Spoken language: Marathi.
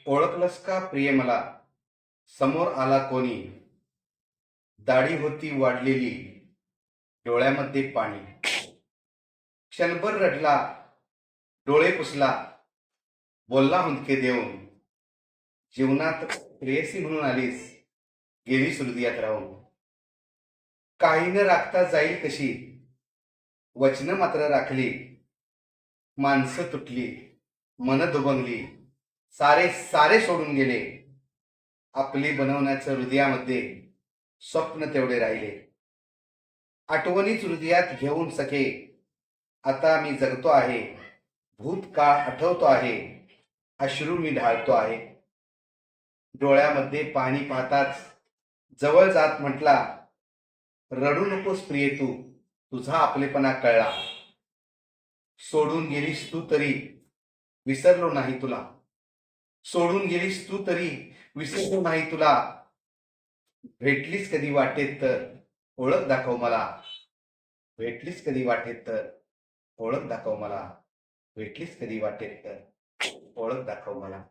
ओळखलंस का प्रिय मला, समोर आला कोणी, दाढी होती वाढलेली, डोळ्यामध्ये पाणी. क्षणभर रडला, डोळे पुसला, बोलला हुंदके देऊन, जीवनात प्रेयसी म्हणून आलीस, गेलीस हृदयात राहून. काही न राखता जाईल कशी, वचनं मात्र राखली, माणसं तुटली, मन दुबंगली, सारे सारे सोडून गेले. आपली बनवण्याचं हृदयामध्ये स्वप्न तेवढे राहिले. आठवणीच हृदयात घेऊन सखे, आता मी जगतो आहे. भूतकाळ आठवतो आहे, अश्रू मी ढाळतो आहे. डोळ्यामध्ये पाणी पाहताच जवळ जात म्हटला, रडू नकोस प्रिय तू, तुझा आपलेपणा कळला. सोडून गेलीस तू तरी विसरलो नाही तुला. सोडून गेलीस तू तरी विसरलो नाही तुला. भेटलीस कधी वाटेत तर ओळख दाखव मला. भेटलीस कधी वाटेत तर ओळख दाखव मला. भेटलीस कधी वाटेत तर ओळख दाखव मला.